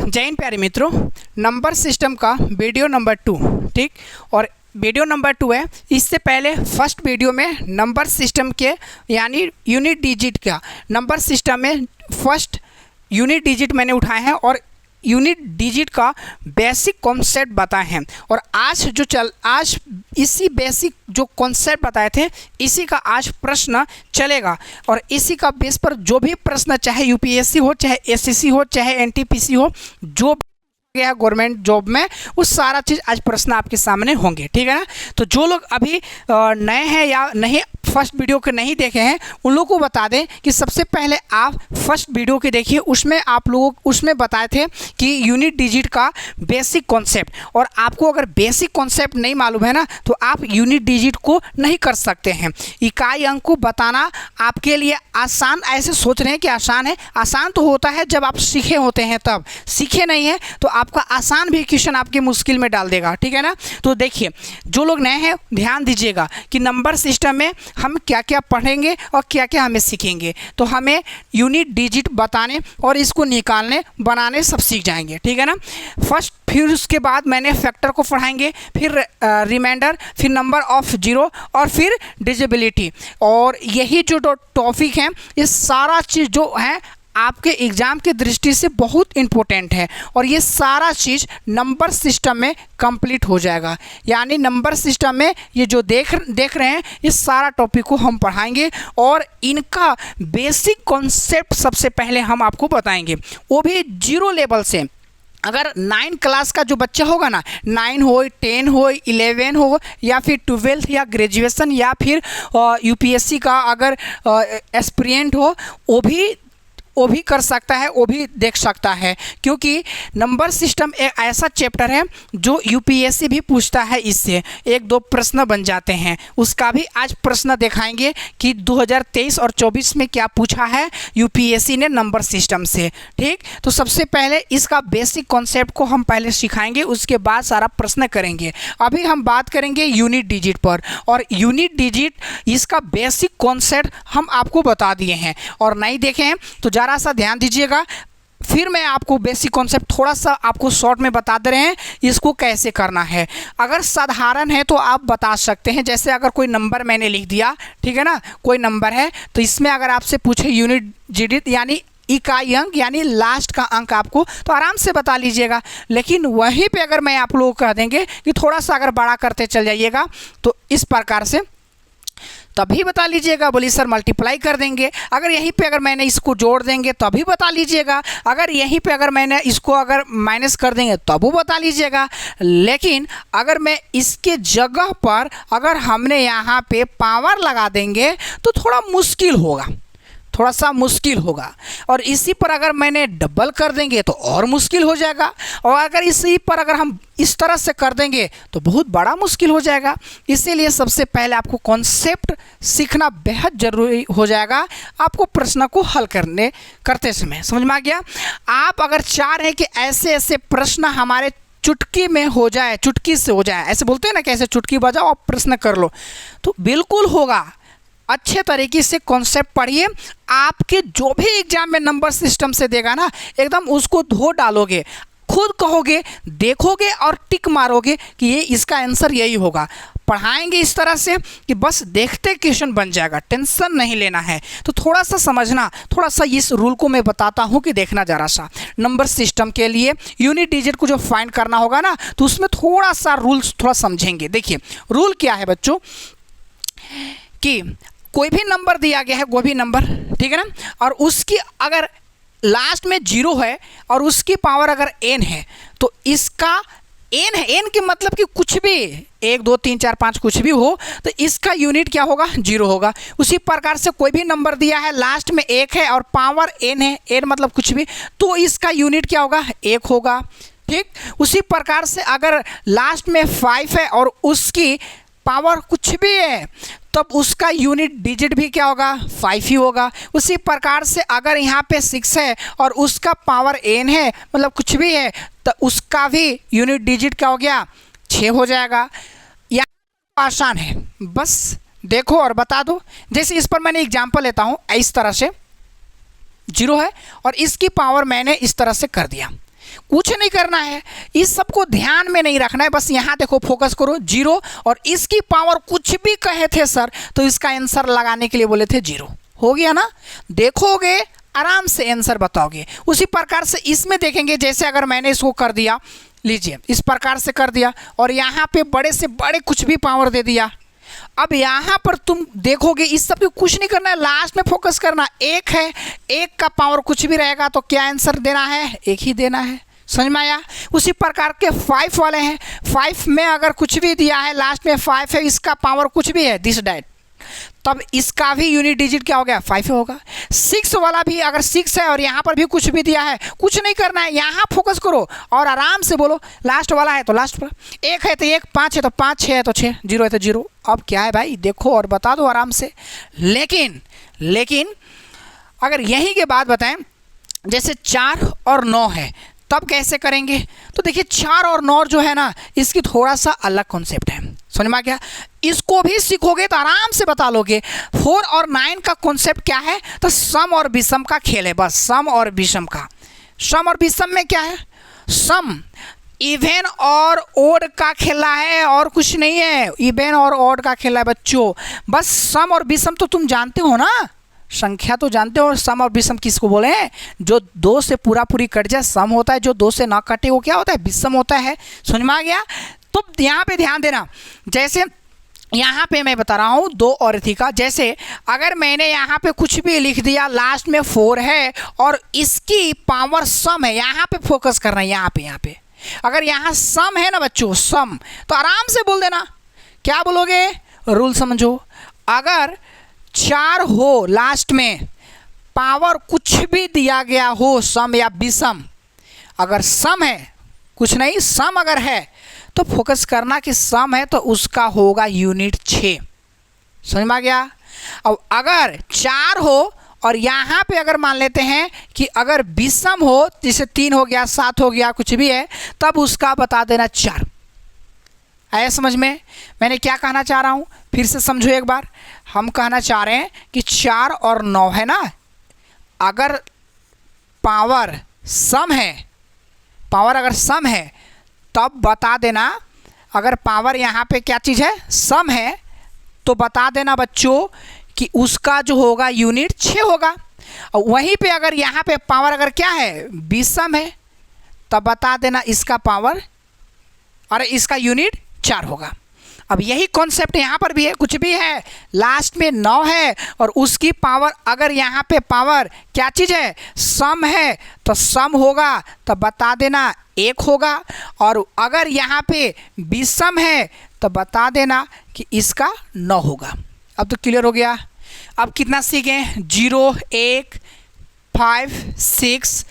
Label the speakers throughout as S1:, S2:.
S1: जय हिंद प्यारे मित्रों, नंबर सिस्टम का वीडियो नंबर 2, ठीक, और वीडियो नंबर 2 है। इससे पहले फर्स्ट वीडियो में नंबर सिस्टम के यानी यूनिट डिजिट का नंबर सिस्टम में फर्स्ट यूनिट डिजिट मैंने उठाए हैं और यूनिट डिजिट का बेसिक कॉन्सेप्ट बताए हैं। और आज इसी बेसिक जो कॉन्सेप्ट बताए थे इसी का आज प्रश्न चलेगा। और इसी का बेस पर जो भी प्रश्न, चाहे यूपीएससी हो, चाहे एसएससी हो, चाहे एनटीपीसी हो, जो गया गवर्नमेंट जॉब में, वो सारा चीज़ आज प्रश्न आपके सामने होंगे, ठीक है ना। तो जो लोग अभी नए हैं या नहीं फर्स्ट वीडियो के नहीं देखे हैं उन लोगों को बता दें कि सबसे पहले आप फर्स्ट वीडियो के देखिए, उसमें आप लोग उसमें बताए थे कि यूनिट डिजिट का बेसिक कॉन्सेप्ट। और आपको अगर बेसिक कॉन्सेप्ट नहीं मालूम है ना तो आप यूनिट डिजिट को नहीं कर सकते हैं। इकाई अंक को बताना आपके लिए आसान, ऐसे सोच रहे हैं कि आसान है, आसान तो होता है जब आप सीखे होते हैं, तब सीखे नहीं है तो आपका आसान भी क्वेश्चन आपके मुश्किल में डाल देगा, ठीक है ना। तो देखिए, जो लोग नए हैं ध्यान दीजिएगा कि नंबर सिस्टम में हम क्या क्या पढ़ेंगे और क्या क्या हमें सीखेंगे। तो हमें यूनिट डिजिट बताने और इसको निकालने बनाने सब सीख जाएंगे, ठीक है ना। फर्स्ट, फिर उसके बाद मैंने फैक्टर को पढ़ाएंगे, फिर रिमाइंडर, फिर नंबर ऑफ जीरो और फिर डिजिबिलिटी। और यही जो टॉपिक है, ये सारा चीज़ जो है आपके एग्ज़ाम की दृष्टि से बहुत इम्पोर्टेंट है और ये सारा चीज़ नंबर सिस्टम में कंप्लीट हो जाएगा। यानी नंबर सिस्टम में ये जो देख रहे हैं ये सारा टॉपिक को हम पढ़ाएंगे और इनका बेसिक कॉन्सेप्ट सबसे पहले हम आपको बताएंगे, वो भी जीरो लेवल से। अगर 9 क्लास का जो बच्चा होगा ना, 9 हो, 10 हो, 11 हो या फिर 12th या ग्रेजुएशन या फिर यूपीएससी का अगर एस्पिरेंट हो, वो भी कर सकता है, वो भी देख सकता है। क्योंकि नंबर सिस्टम एक ऐसा चैप्टर है जो यूपीएससी भी पूछता है, इससे 1-2 प्रश्न बन जाते हैं। उसका भी आज प्रश्न दिखाएंगे कि 2023 और 24 में क्या पूछा है यूपीएससी ने नंबर सिस्टम से, ठीक। तो सबसे पहले इसका बेसिक कॉन्सेप्ट को हम पहले सिखाएंगे, उसके बाद सारा प्रश्न करेंगे। अभी हम बात करेंगे यूनिट डिजिट पर, और यूनिट डिजिट इसका बेसिक कॉन्सेप्ट हम आपको बता दिए हैं। और नहीं देखे हैं तो ज़रा सा ध्यान दीजिएगा, फिर मैं आपको बेसिक कॉन्सेप्ट थोड़ा सा आपको शॉर्ट में बता दे रहे हैं इसको कैसे करना है। अगर साधारण है तो आप बता सकते हैं, जैसे अगर कोई नंबर मैंने लिख दिया, ठीक है ना, कोई नंबर है तो इसमें अगर आपसे पूछे यूनिट डिजिट यानी इकाई अंक यानी लास्ट का अंक आपको, तो आराम से बता लीजिएगा। लेकिन वहीं पे अगर मैं आप लोगों को कह देंगे कि थोड़ा सा अगर बड़ा करते चल जाइएगा तो इस प्रकार से तभी बता लीजिएगा, बोली सर मल्टीप्लाई कर देंगे। अगर यहीं पे अगर मैंने इसको जोड़ देंगे तभी बता लीजिएगा। अगर यहीं पे अगर मैंने इसको अगर माइनस कर देंगे तब वो बता लीजिएगा। लेकिन अगर मैं इसके जगह पर अगर हमने यहाँ पे पावर लगा देंगे तो थोड़ा मुश्किल होगा, थोड़ा सा मुश्किल होगा। और इसी पर अगर मैंने डबल कर देंगे तो और मुश्किल हो जाएगा। और अगर इसी पर अगर हम इस तरह से कर देंगे तो बहुत बड़ा मुश्किल हो जाएगा। इसीलिए सबसे पहले आपको कॉन्सेप्ट सीखना बेहद ज़रूरी हो जाएगा आपको प्रश्न को हल करते समय। समझ में आ गया। आप अगर चाह रहे हैं कि ऐसे ऐसे प्रश्न हमारे चुटकी में हो जाए, चुटकी से हो जाए, ऐसे बोलते हैं ना, कैसे चुटकी बजाओ और प्रश्न कर लो, तो बिल्कुल होगा। अच्छे तरीके से कॉन्सेप्ट पढ़िए, आपके जो भी एग्जाम में नंबर सिस्टम से देगा ना, एकदम उसको धो डालोगे, खुद कहोगे, देखोगे और टिक मारोगे कि ये इसका आंसर यही होगा। पढ़ाएंगे इस तरह से कि बस देखते क्वेश्चन बन जाएगा, टेंशन नहीं लेना है। तो थोड़ा सा समझना, थोड़ा सा इस रूल को मैं बताता हूँ कि देखना जरा सा। नंबर सिस्टम के लिए यूनिट डिजिट को जो फाइंड करना होगा ना, तो उसमें थोड़ा सा रूल्स थोड़ा समझेंगे। देखिए रूल क्या है बच्चों, कि कोई भी नंबर दिया गया है, कोई भी नंबर, ठीक है ना, और उसकी अगर लास्ट में 0 है और उसकी पावर अगर n है तो इसका n है, n के मतलब कि कुछ भी 1 2 3 4 5 कुछ भी हो तो इसका यूनिट क्या होगा, 0 होगा। उसी प्रकार से कोई भी नंबर दिया है, लास्ट में 1 है और पावर n है, n मतलब कुछ भी, तो इसका यूनिट क्या होगा, 1 होगा, ठीक। उसी प्रकार से अगर लास्ट में 5 है और उसकी पावर कुछ भी है तब उसका यूनिट डिजिट भी क्या होगा, 5 ही होगा। उसी प्रकार से अगर यहाँ पे 6 है और उसका पावर n है, मतलब कुछ भी है, तो उसका भी यूनिट डिजिट क्या हो गया, 6 हो जाएगा। या आसान है, बस देखो और बता दो। जैसे इस पर मैंने एग्जांपल लेता हूँ, इस तरह से 0 है और इसकी पावर मैंने इस तरह से कर दिया। कुछ नहीं करना है, इस सब को ध्यान में नहीं रखना है, बस यहाँ देखो फोकस करो 0 और इसकी पावर कुछ भी कहे थे सर तो इसका आंसर लगाने के लिए बोले थे 0। हो गया ना, देखोगे आराम से आंसर बताओगे। उसी प्रकार से इसमें देखेंगे, जैसे अगर मैंने इसको कर दिया, लीजिए इस प्रकार से कर दिया और यहाँ पे बड़े से बड़े कुछ भी पावर दे दिया। अब यहाँ पर तुम देखोगे इस सब को कुछ नहीं करना है, लास्ट में फोकस करना। 1 है, 1 का पावर कुछ भी रहेगा तो क्या आंसर देना है, 1 ही देना है। समझ में आया। उसी प्रकार के 5 वाले हैं, 5 में अगर कुछ भी दिया है लास्ट में 5 है, इसका पावर कुछ भी है दिस डैट, तब इसका भी यूनिट डिजिट क्या हो गया 5 होगा। 6 वाला भी अगर 6 है और यहाँ पर भी कुछ भी दिया है, कुछ नहीं करना है, यहाँ फोकस करो और आराम से बोलो। लास्ट वाला है तो लास्ट पर 1 है तो 1, 5 है तो 5, 6 है तो 6, 0 है तो 0। अब क्या है भाई देखो और बता दो आराम से। लेकिन अगर यहीं के बाद बताएं, जैसे 4 और 9 है तब कैसे करेंगे, तो देखिए 4 और 9 जो है ना इसकी थोड़ा सा अलग कॉन्सेप्ट है। समझ में आ गया, इसको भी सीखोगे तो आराम से बता लोगे। 4 और 9 का कॉन्सेप्ट क्या है, तो सम और विषम का खेल है, बस सम और विषम का। सम और विषम में क्या है, सम इवन और ओड का खेला है और कुछ नहीं है, इवन और ओड का खेला है बच्चों। बस सम और विषम तो तुम जानते हो ना, संख्या तो जानते हो। सम और विषम किसको बोले हैं, जो 2 से पूरी कट जाए सम होता है, जो 2 से ना कटे वो क्या होता है, विषम होता है। समझ में आ गया। तो यहाँ पे ध्यान देना, जैसे यहाँ पे मैं बता रहा हूँ 2 और थी का, जैसे अगर मैंने यहाँ पे कुछ भी लिख दिया लास्ट में 4 है और इसकी पावर सम है, यहाँ पे फोकस करना है। यहाँ पे अगर यहाँ सम है ना बच्चों, सम, तो आराम से बोल देना। क्या बोलोगे, रूल समझो। अगर 4 हो लास्ट में, पावर कुछ भी दिया गया हो सम या विषम, अगर सम है कुछ नहीं, सम अगर है तो फोकस करना कि सम है तो उसका होगा यूनिट 6। समझ में आ गया। अब अगर 4 हो और यहाँ पे अगर मान लेते हैं कि अगर विषम हो, जैसे 3 हो गया, 7 हो गया, कुछ भी है, तब उसका बता देना 4। आया समझ में मैंने क्या कहना चाह रहा हूँ, फिर से समझो एक बार। हम कहना चाह रहे हैं कि 4 और 9 है ना, अगर पावर सम है, पावर अगर सम है तब बता देना। अगर पावर यहाँ पे क्या चीज़ है, सम है, तो बता देना बच्चों कि उसका जो होगा यूनिट 6 होगा। और वहीं पे अगर यहाँ पे पावर अगर क्या है, विषम है, तब बता देना इसका पावर और इसका यूनिट 4 होगा। अब यही कॉन्सेप्ट यहाँ पर भी है, कुछ भी है लास्ट में 9 है और उसकी पावर अगर यहाँ पे पावर क्या चीज़ है, सम है, तो सम होगा तो बता देना 1 होगा। और अगर यहाँ पे विषम है तो बता देना कि इसका 9 होगा। अब तो क्लियर हो गया। अब कितना सीखे, 0, 1, 5, 6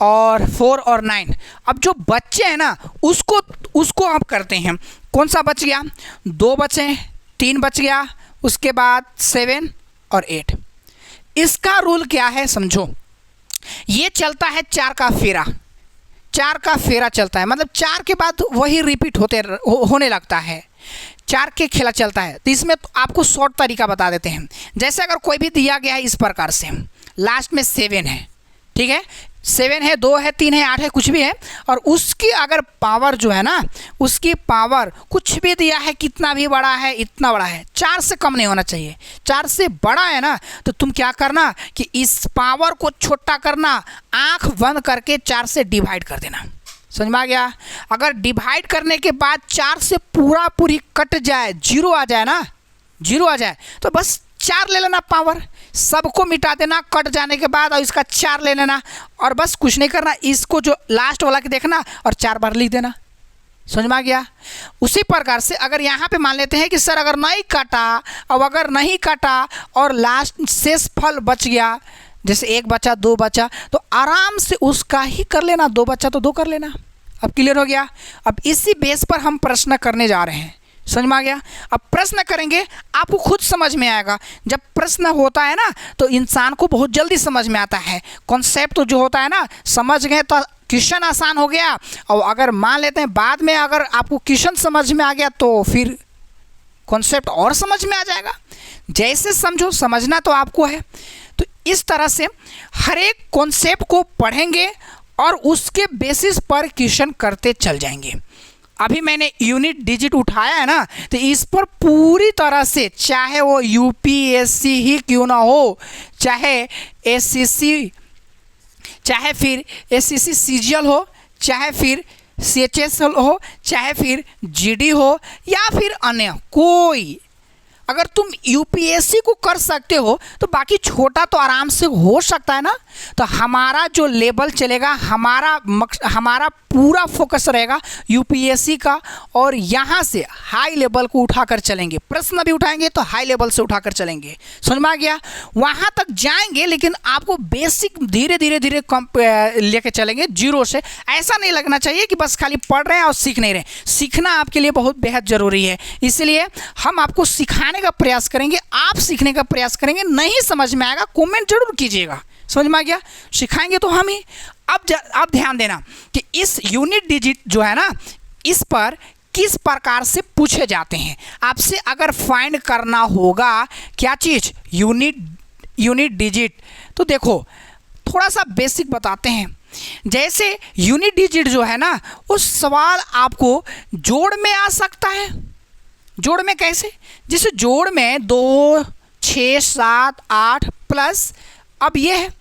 S1: और 4 और 9। अब जो बच्चे हैं ना उसको अब करते हैं। कौन सा बच गया, 2 बचे, 3 बच गया, उसके बाद 7 और 8। इसका रूल क्या है समझो, ये चलता है 4 का फेरा, 4 का फेरा चलता है, मतलब 4 के बाद वही रिपीट होने लगता है, 4 के खेला चलता है। तो इसमें तो आपको शॉर्ट तरीका बता देते हैं। जैसे अगर कोई भी दिया गया है इस प्रकार से, लास्ट में 7 है, ठीक है, 7 है, 2 है, 3 है, 8 है, कुछ भी है, और उसकी अगर पावर जो है ना, उसकी पावर कुछ भी दिया है, कितना भी बड़ा है, इतना बड़ा है, 4 से कम नहीं होना चाहिए। 4 से बड़ा है ना, तो तुम क्या करना कि इस पावर को छोटा करना, आंख बंद करके 4 से डिवाइड कर देना। समझ में आ गया। अगर डिवाइड करने के बाद 4 से पूरी कट जाए, 0 आ जाए ना, 0 आ जाए, तो बस 4 ले लेना, पावर सबको मिटा देना कट जाने के बाद, और इसका 4 ले लेना, और बस कुछ नहीं करना, इसको जो लास्ट वाला के देखना और 4 बार लिख देना। समझ में आ गया। उसी प्रकार से अगर यहाँ पे मान लेते हैं कि सर अगर नहीं काटा, अब अगर नहीं काटा और लास्ट शेष फल बच गया, जैसे 1 बचा, 2 बचा, तो आराम से उसका ही कर लेना, 2 बचा तो 2 कर लेना। अब क्लियर हो गया। अब इसी बेस पर हम प्रश्न करने जा रहे हैं। समझ में आ गया। अब प्रश्न करेंगे, आपको खुद समझ में आएगा। जब प्रश्न होता है ना तो इंसान को बहुत जल्दी समझ में आता है। कॉन्सेप्ट तो जो होता है ना, समझ गए तो क्वेश्चन आसान हो गया, और अगर मान लेते हैं बाद में अगर आपको क्वेश्चन समझ में आ गया तो फिर कॉन्सेप्ट और समझ में आ जाएगा। जैसे समझो, समझना तो आपको है। तो इस तरह से हर एक कॉन्सेप्ट को पढ़ेंगे और उसके बेसिस पर क्वेश्चन करते चल जाएंगे। अभी मैंने यूनिट डिजिट उठाया है ना, तो इस पर पूरी तरह से, चाहे वो यूपीएससी ही क्यों ना हो, चाहे एससीसी, चाहे फिर एससीसी सीजीएल हो, चाहे फिर सीएचएसएल हो, चाहे फिर जीडी हो, या फिर अन्य कोई, अगर तुम यूपीएससी को कर सकते हो तो बाकी छोटा तो आराम से हो सकता है ना। तो हमारा जो लेवल चलेगा, हमारा पूरा फोकस रहेगा यूपीएससी का, और यहाँ से हाई लेवल को उठाकर चलेंगे। प्रश्न भी उठाएंगे तो हाई लेवल से उठाकर चलेंगे, समझ में आ गया। वहाँ तक जाएंगे लेकिन आपको बेसिक धीरे धीरे कम लेके चलेंगे, जीरो से। ऐसा नहीं लगना चाहिए कि बस खाली पढ़ रहे हैं और सीख नहीं रहे। सीखना आपके लिए बहुत बेहद ज़रूरी है, इसलिए हम आपको सिखाने का प्रयास करेंगे, आप सीखने का प्रयास करेंगे। नहीं समझ में आएगा कमेंट जरूर कीजिएगा, समझ में आ गया। सिखाएंगे तो हम ही। अब ध्यान देना कि इस यूनिट डिजिट जो है ना, इस पर किस प्रकार से पूछे जाते हैं। आपसे अगर फाइंड करना होगा क्या चीज़, यूनिट डिजिट, तो देखो थोड़ा सा बेसिक बताते हैं। जैसे यूनिट डिजिट जो है ना, उस सवाल आपको जोड़ में आ सकता है। जोड़ में कैसे, जैसे जोड़ में 2, 6, 7, 8 प्लस, अब ये है,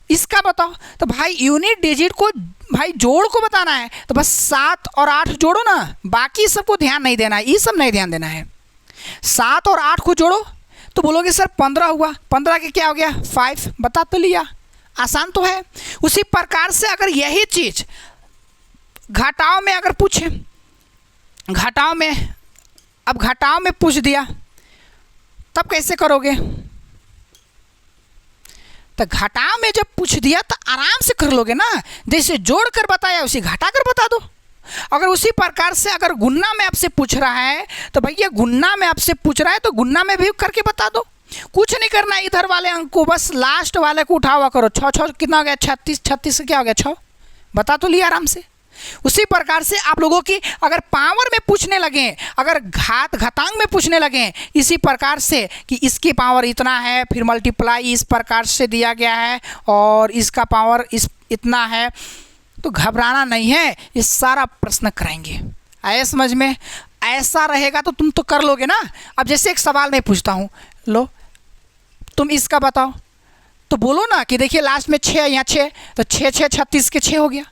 S1: इसका बताओ। तो भाई यूनिट डिजिट को भाई जोड़ को बताना है तो बस 7 और 8 जोड़ो ना, बाकी सबको ध्यान नहीं देना है, ये सब नहीं ध्यान देना है। 7 और 8 को जोड़ो तो बोलोगे सर 15 हुआ, 15 के क्या हो गया 5, बता तो लिया, आसान तो है। उसी प्रकार से अगर यही चीज़ घटाव में अगर पूछे, घटाव में पूछ दिया तब कैसे करोगे। तो घटाव में जब पूछ दिया तो आराम से कर लोगे ना, जैसे जोड़ कर बताया उसे घटा कर बता दो। अगर उसी प्रकार से अगर गुन्ना में आपसे पूछ रहा है तो भैया गुन्ना में आपसे पूछ रहा है तो गुन्ना में भी करके बता दो। कुछ नहीं करना, इधर वाले अंक को बस लास्ट वाले को उठा हुआ करो। 6 कितना हो गया, 36, 36 से क्या हो गया 6, बता तो लिया आराम से। उसी प्रकार से आप लोगों की अगर पावर में पूछने लगे, अगर घातांक में पूछने लगे, इसी प्रकार से कि इसकी पावर इतना है, फिर मल्टीप्लाई इस प्रकार से दिया गया है और इसका पावर इतना है, तो घबराना नहीं है, ये सारा प्रश्न कराएंगे। आए समझ में? ऐसा रहेगा तो तुम तो कर लोगे ना। अब जैसे एक सवाल मैं पूछता हूँ, लो तुम इसका बताओ, तो बोलो ना कि देखिए लास्ट में 6 यहाँ 6, तो 6 6 36 के 6 हो गया।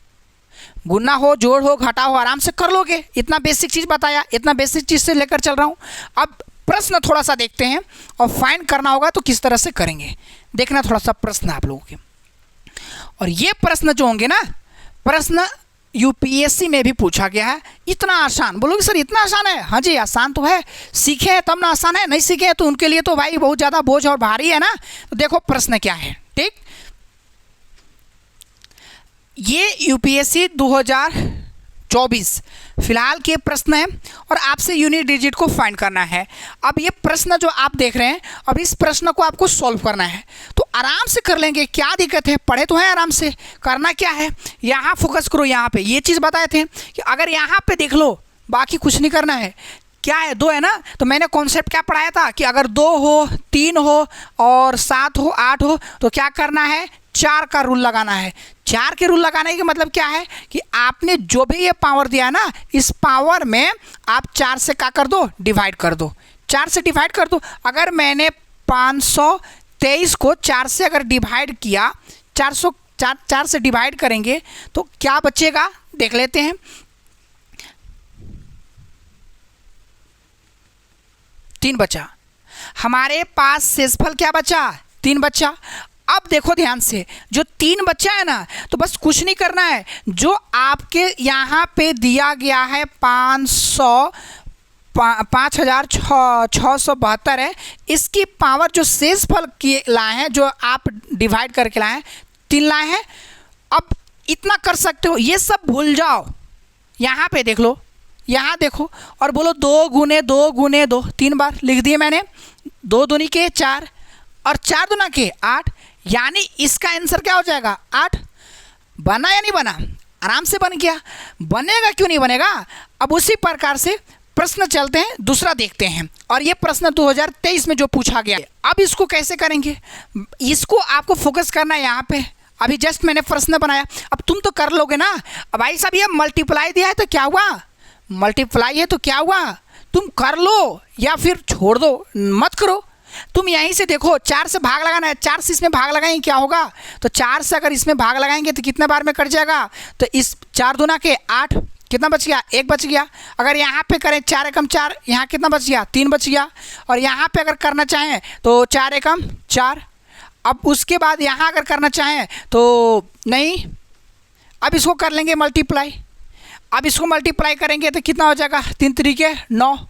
S1: गुना हो, जोड़ हो, घटा हो, आराम से कर लोगे। इतना बेसिक चीज़ बताया, इतना बेसिक चीज़ से लेकर चल रहा हूँ। अब प्रश्न थोड़ा सा देखते हैं और फाइंड करना होगा तो किस तरह से करेंगे, देखना थोड़ा सा प्रश्न आप लोगों के। और ये प्रश्न जो होंगे ना, प्रश्न यूपीएससी में भी पूछा गया है। इतना आसान, बोलोगे सर इतना आसान है? हाँ जी आसान तो है, सीखे हैं तब ना आसान है, नहीं सीखे हैं तो उनके लिए तो भाई बहुत ज़्यादा बोझ और भारी है ना। तो देखो प्रश्न क्या है, ठीक। ये यूपीएससी 2024 फिलहाल के प्रश्न है और आपसे यूनिट डिजिट को फाइंड करना है। अब ये प्रश्न जो आप देख रहे हैं, अब इस प्रश्न को आपको सॉल्व करना है, तो आराम से कर लेंगे, क्या दिक्कत है, पढ़े तो हैं आराम से। करना क्या है, यहाँ फोकस करो, यहाँ पे ये चीज़ बताए थे कि अगर यहाँ पे देख लो, बाकी कुछ नहीं करना है। क्या है, 2 है ना, तो मैंने कॉन्सेप्ट क्या पढ़ाया था कि अगर 2 हो, 3 हो और 7 हो, 8 हो, तो क्या करना है, 4 का रूल लगाना है। 4 के रूल लगाने का मतलब क्या है कि आपने जो भी ये पावर दिया ना, इस पावर में आप 4 से क्या कर दो, डिवाइड कर दो। 4 से डिवाइड कर दो। अगर मैंने 523 को 4 से अगर डिवाइड किया, 4 से डिवाइड करेंगे तो क्या बचेगा, देख लेते हैं। 3 बचा, हमारे पास शेषफल क्या बचा, 3 बचा। अब देखो ध्यान से, जो 3 बचा है ना, तो बस कुछ नहीं करना है, जो आपके यहाँ पे दिया गया है 5672 है, इसकी पावर जो शेषफल की लाए हैं, जो आप डिवाइड करके लाए हैं, 3 लाए हैं। अब इतना कर सकते हो, ये सब भूल जाओ। यहाँ पे देख लो, यहाँ देखो और बोलो 2 गुने 2 गुने 2, 3 बार लिख दिए मैंने। 2 दूनी के 4 और 4 दूना के 8, यानी इसका आंसर क्या हो जाएगा, 8। बना या नहीं बना, आराम से बन गया। बनेगा क्यों नहीं बनेगा। अब उसी प्रकार से प्रश्न चलते हैं, दूसरा देखते हैं। और ये प्रश्न 2023 में जो पूछा गया, अब इसको कैसे करेंगे, इसको आपको फोकस करना है यहाँ पे। अभी जस्ट मैंने प्रश्न बनाया, अब तुम तो कर लोगे ना। अब भाई साहब ये मल्टीप्लाई दिया है तो क्या हुआ, मल्टीप्लाई है तो क्या हुआ, तुम कर लो या फिर छोड़ दो, मत करो। तुम यहीं से देखो, 4 से भाग लगाना है, 4 से इसमें भाग लगाएंगे क्या होगा, तो 4 से अगर इसमें भाग लगाएंगे तो कितने बार में कट जाएगा, तो इस 4 दूना के 8, कितना बच गया, 1 बच गया। अगर यहाँ पे करें 4 एकम 4, यहाँ कितना बच गया, 3 बच गया। और यहाँ पे अगर करना चाहें तो 4 एकम 4। अब उसके बाद यहाँ अगर करना चाहें तो नहीं, अब इसको कर लेंगे मल्टीप्लाई। अब इसको मल्टीप्लाई करेंगे तो कितना हो जाएगा, 3 तरीके 9,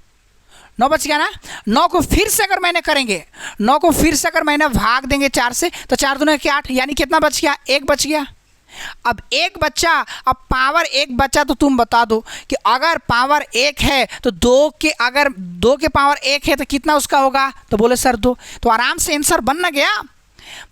S1: 9 बच गया ना। 9 को फिर से अगर मैंने करेंगे, 9 को फिर से अगर मैंने भाग देंगे 4 से, तो 4 दूना के 8, यानी कितना बच गया, 1 बच गया। अब 1 बच्चा, अब पावर 1 बच्चा, तो तुम बता दो कि अगर पावर 1 है तो 2 के, अगर 2 के पावर 1 है तो कितना उसका होगा, तो बोले सर 2। तो आराम से आंसर बन ना गया।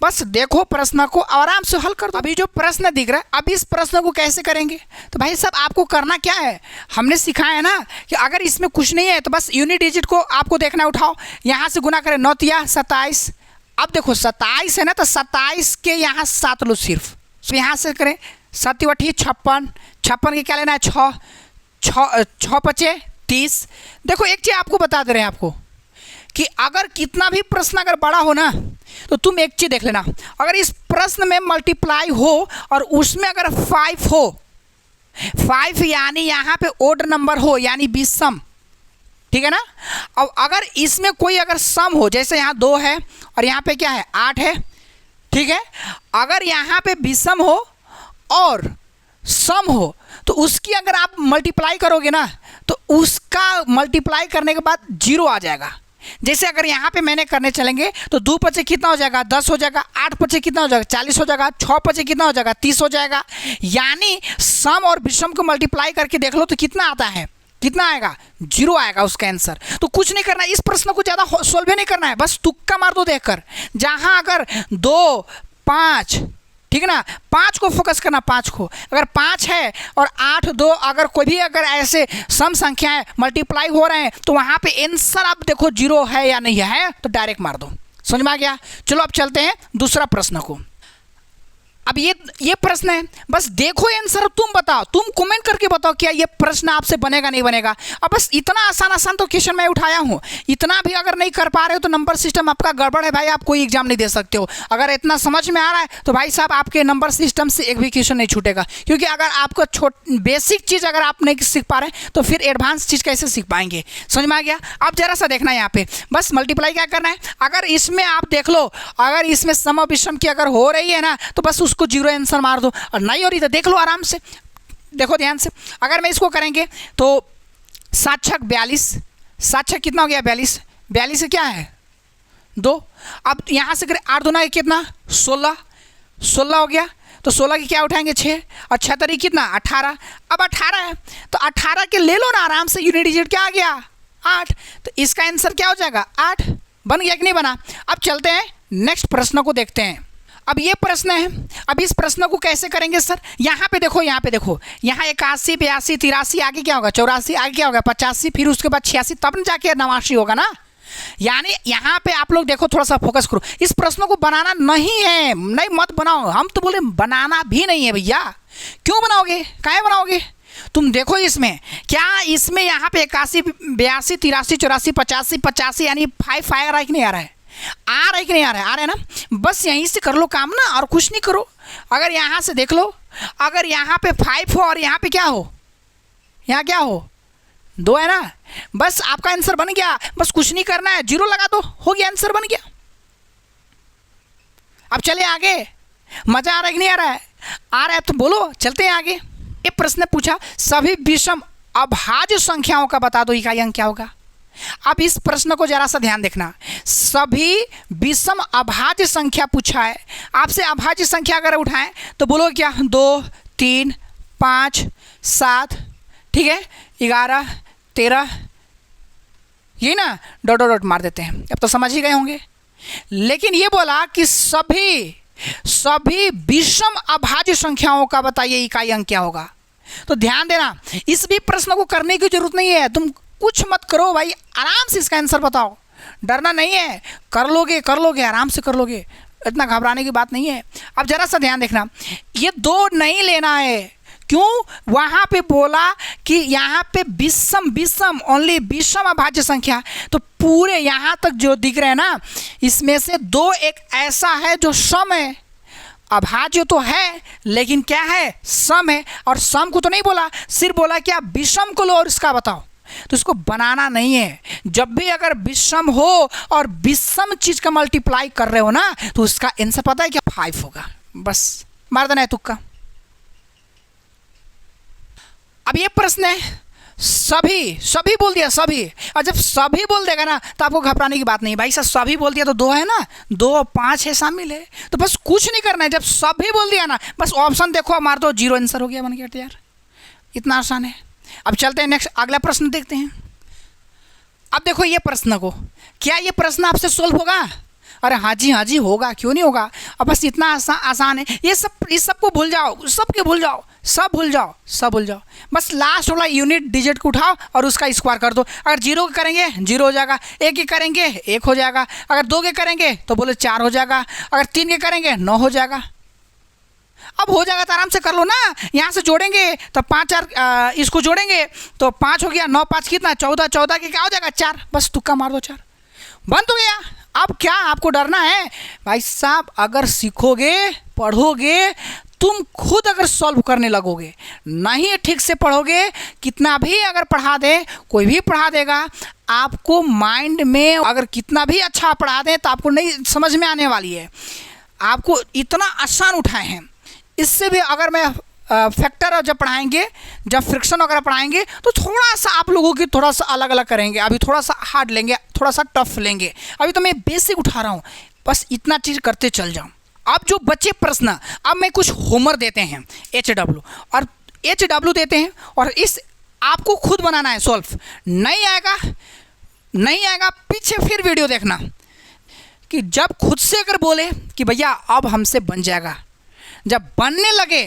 S1: बस देखो प्रश्न को आराम से हल कर दो। अभी जो प्रश्न दिख रहा है, अब इस प्रश्न को कैसे करेंगे, तो भाई साहब आपको करना क्या है, हमने सिखाया है ना कि अगर इसमें कुछ नहीं है तो बस यूनिट डिजिट को आपको देखना है, उठाओ, यहाँ से गुना करें, 9 तिया 27। अब देखो 27 है ना, तो 27 के यहाँ 7 लो सिर्फ, तो यहाँ से करें 7 × 56, 56 के क्या लेना है, 6 पचे 30। देखो एक चीज़ आपको बता दे रहे हैं आपको कि अगर कितना भी प्रश्न अगर बड़ा हो ना, तो तुम एक चीज़ देख लेना, अगर इस प्रश्न में मल्टीप्लाई हो और उसमें अगर 5 हो, 5 यानी यहाँ पे ओड नंबर हो, यानी विषम, ठीक है ना। अब अगर इसमें कोई अगर सम हो, जैसे यहाँ 2 है और यहाँ पे क्या है 8 है, ठीक है, अगर यहाँ पे विषम हो और सम हो, तो उसकी अगर आप मल्टीप्लाई करोगे ना, तो उसका मल्टीप्लाई करने के बाद 0 आ जाएगा। जैसे अगर यहाँ पे मैंने करने चलेंगे तो 2 पचे कितना हो जाएगा, 10 हो जाएगा, 8 पचे कितना हो जाएगा, 40 हो जाएगा, 6 पचे कितना हो जाएगा, 30 हो जाएगा। यानी सम और विषम को मल्टीप्लाई करके देख लो तो कितना आता है, कितना आएगा, 0 आएगा उसका आंसर। तो कुछ नहीं करना, इस प्रश्न को ज़्यादा सोल्व नहीं करना है, बस तुक्का मार दो देखकर। जहाँ अगर 2, 5, ठीक है ना, 5 को फोकस करना, 5 को, अगर 5 है और 8, 2, अगर कोई भी अगर ऐसे सम संख्याएं मल्टीप्लाई हो रहे हैं तो वहाँ पे आंसर आप देखो 0 है या नहीं है, तो डायरेक्ट मार दो। समझ में आ गया। चलो अब चलते हैं दूसरा प्रश्न को। अब ये प्रश्न है, बस देखो आंसर, तुम बताओ, तुम कमेंट करके बताओ क्या ये प्रश्न आपसे बनेगा नहीं बनेगा। अब बस इतना आसान तो क्वेश्चन मैं उठाया हूँ, इतना भी अगर नहीं कर पा रहे हो तो नंबर सिस्टम आपका गड़बड़ है भाई, आप कोई एग्जाम नहीं दे सकते हो। अगर इतना समझ में आ रहा है तो भाई साहब आपके नंबर सिस्टम से एक भी क्वेश्चन नहीं छूटेगा, क्योंकि अगर आपको बेसिक चीज़ अगर आप नहीं सीख पा रहे तो फिर एडवांस चीज़ कैसे सीख पाएंगे। समझ में आ गया। अब जरा सा देखना है यहाँ पे, बस मल्टीप्लाई क्या करना है, अगर इसमें आप देख लो, अगर इसमें सम और विषम की अगर हो रही है ना, तो बस उसको 0 आंसर मार दो, और नहीं हो रही तो देख लो आराम से, देखो ध्यान से। अगर मैं इसको करेंगे तो 7 × 42, 7 × कितना हो गया, 42, 42 से क्या है 2। अब यहाँ से करें 8 दूना है कितना, 16, 16 हो गया, तो 16 की क्या उठाएंगे 6, और 6 तरी कितना 18। अब 18 है तो 18 के ले लो ना आराम से, यूनिट डिजिट क्या आ गया 8, तो इसका आंसर क्या हो जाएगा 8। बन गया कि नहीं बना। अब चलते हैं नेक्स्ट प्रश्न को देखते हैं। अब ये प्रश्न है, अब इस प्रश्न को कैसे करेंगे सर, यहाँ पे देखो, यहाँ पे देखो, यहाँ 81, 82, 83, आगे क्या होगा 84, आगे क्या होगा 85, फिर उसके बाद 86, तब न जाके 89 होगा ना। यानी यहाँ पे आप लोग देखो, थोड़ा सा फोकस करो, इस प्रश्न को बनाना नहीं है, नहीं मत बनाओ, हम तो बोले बनाना भी नहीं है भैया। क्यों बनाओगे, काहे बनाओगे, तुम देखो इसमें क्या, इसमें यहाँ पे 81, 82, 83, 84, 85, 85 यानी 5 आ रहा है कि नहीं आ रहा है, आ रहा है कि नहीं आ रहा है, आ रहा है ना। बस यहीं से कर लो काम ना, और कुछ नहीं करो। अगर यहाँ से देख लो, अगर यहाँ पे 5 हो और यहाँ पे क्या हो, यहाँ क्या हो 2 है ना, बस आपका आंसर बन गया। बस कुछ नहीं करना है, 0 लगा दो, हो गया, आंसर बन गया। अब चले आगे, मजा आ रहा है कि नहीं आ रहा है, आ रहा है तो बोलो, चलते हैं आगे। ये प्रश्न पूछा सभी विषम अभाज्य संख्याओं का बता दो इकाई अंक क्या होगा। अब इस प्रश्न को जरा सा ध्यान देखना, सभी विषम अभाज्य संख्या पूछा है आपसे। अभाज्य संख्या अगर उठाएं तो बोलो क्या, 2, 3, 5, 7, ठीक है, 11, 13, ये ना डॉट डॉट मार देते हैं। अब तो समझ ही गए होंगे। लेकिन ये बोला कि सभी विषम अभाज्य संख्याओं का बताइए इकाई अंक क्या होगा। तो ध्यान देना, इस भी प्रश्न को करने की जरूरत नहीं है, तुम कुछ मत करो भाई, आराम से इसका आंसर बताओ, डरना नहीं है, कर लोगे आराम से कर लोगे। इतना घबराने की बात नहीं है। अब जरा सा ध्यान देखना, ये 2 नहीं लेना है। क्यों? वहाँ पे बोला कि यहाँ पे विषम ओनली विषम अभाज्य संख्या, तो पूरे यहाँ तक जो दिख रहे हैं ना, इसमें से 2 एक ऐसा है जो सम है। अभाज्य तो है लेकिन क्या है? सम है। और सम को तो नहीं बोला, सिर्फ बोला कि आप विषम को लो और इसका बताओ। तो इसको बनाना नहीं है। जब भी अगर विषम हो और विषम चीज का मल्टीप्लाई कर रहे हो ना, तो उसका आंसर पता है क्या? 5 होगा। बस मार देना है तुक्का। अब ये प्रश्न है, सभी बोल दिया, सभी। और जब सभी बोल देगा ना तो आपको घबराने की बात नहीं। भाई साहब सभी बोल दिया तो 2 है ना, 2 और 5 है, शामिल है। तो बस कुछ नहीं करना है। जब सभी बोल दिया ना, बस ऑप्शन देखो, मार दो, 0 आंसर हो गया, बन गया यार। इतना आसान है। अब चलते हैं नेक्स्ट, अगला प्रश्न देखते हैं। अब देखो ये प्रश्न को, क्या ये प्रश्न आपसे सोल्व होगा? अरे हाँ जी होगा, क्यों नहीं होगा। अब बस इतना आसान है। ये सबको भूल जाओ, सबके भूल जाओ, सब भूल जाओ। बस लास्ट वाला यूनिट डिजिट को उठाओ और उसका स्क्वायर कर दो। अगर 0 के करेंगे 0 हो जाएगा, 1 के करेंगे 1 हो जाएगा, अगर 2 के करेंगे तो बोले 4 हो जाएगा, अगर 3 के करेंगे 9 हो जाएगा। अब हो जाएगा तो आराम से कर लो ना। यहाँ से जोड़ेंगे तो 5 4 इसको जोड़ेंगे तो 5 हो गया, 9 5 कितना? 14, 14 के क्या हो जाएगा? 4। बस तुक्का मार दो, 4 बंद हो गया। अब क्या आपको डरना है? भाई साहब अगर सीखोगे, पढ़ोगे, तुम खुद अगर सॉल्व करने लगोगे, नहीं ठीक से पढ़ोगे, कितना भी अगर पढ़ा दे, कोई भी पढ़ा देगा, आपको माइंड में अगर कितना भी अच्छा पढ़ा दें तो आपको नहीं समझ में आने वाली है। आपको इतना आसान उठाए हैं। इससे भी अगर मैं फैक्टर जब पढ़ाएंगे, जब फ्रिक्शन वगैरह पढ़ाएंगे तो थोड़ा सा आप लोगों की थोड़ा सा अलग अलग करेंगे। अभी थोड़ा सा हार्ड लेंगे, थोड़ा सा टफ लेंगे। अभी तो मैं बेसिक उठा रहा हूँ, बस इतना चीज़ करते चल जाऊँ। अब जो बच्चे प्रश्न, अब मैं कुछ होमवर्क देते हैं, HW और HW देते हैं, और इस आपको खुद बनाना है सॉल्व। नहीं आएगा पीछे फिर वीडियो देखना कि जब खुद से अगर बोले कि भैया अब हमसे बन जाएगा, जब बनने लगे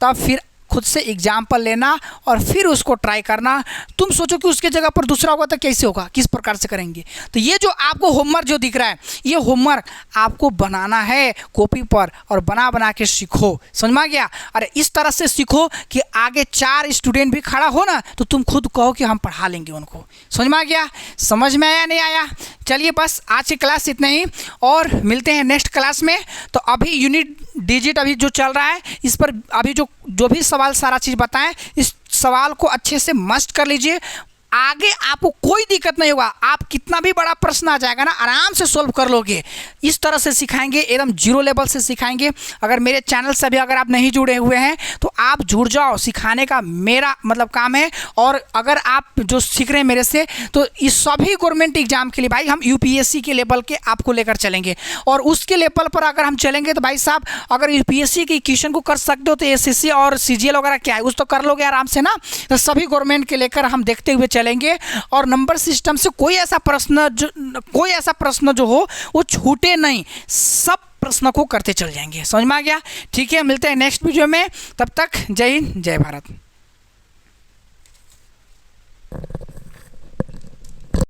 S1: तब फिर खुद से एग्जाम्पल लेना और फिर उसको ट्राई करना। तुम सोचो कि उसके जगह पर दूसरा होगा तो कैसे होगा, किस प्रकार से करेंगे। तो ये जो आपको होमवर्क जो दिख रहा है, ये होमवर्क आपको बनाना है कॉपी पर और बना के सीखो। समझ में आ गया? अरे इस तरह से सीखो कि आगे 4 स्टूडेंट भी खड़ा हो ना तो तुम खुद कहो कि हम पढ़ा लेंगे उनको। समझ में आ गया? समझ में आया नहीं आया? चलिए बस आज की क्लास इतना ही, और मिलते हैं नेक्स्ट क्लास में। तो अभी यूनिट डिजिट अभी जो चल रहा है, इस पर अभी जो भी सवाल सारा चीज़ बताएं, इस सवाल को अच्छे से मस्ट कर लीजिए। आगे आपको कोई दिक्कत नहीं होगा। आप कितना भी बड़ा प्रश्न आ जाएगा ना, आराम से सोल्व कर लोगे। इस तरह से सिखाएंगे, एकदम 0 लेवल से सिखाएंगे। अगर मेरे चैनल से भी अगर आप नहीं जुड़े हुए हैं तो आप जुड़ जाओ, सिखाने का मेरा मतलब काम है। और अगर आप जो सीख रहे हैं मेरे से, तो इस सभी गवर्नमेंट एग्जाम के लिए भाई हम UPSC के लेवल के आपको लेकर चलेंगे। और उसके लेवल पर अगर हम चलेंगे तो भाई साहब अगर UPSC के क्वेश्चन को कर सकते हो तो SSC और CGL वगैरह क्या है उस तो कर लोगे आराम से ना। तो सभी गवर्नमेंट के लेकर हम देखते हुए चलेंगे, और नंबर सिस्टम से कोई ऐसा प्रश्न जो हो वो छूटे नहीं, सब प्रश्नों को करते चल जाएंगे। समझ में आ गया? ठीक है, मिलते हैं नेक्स्ट वीडियो में। तब तक जय हिंद, जय भारत।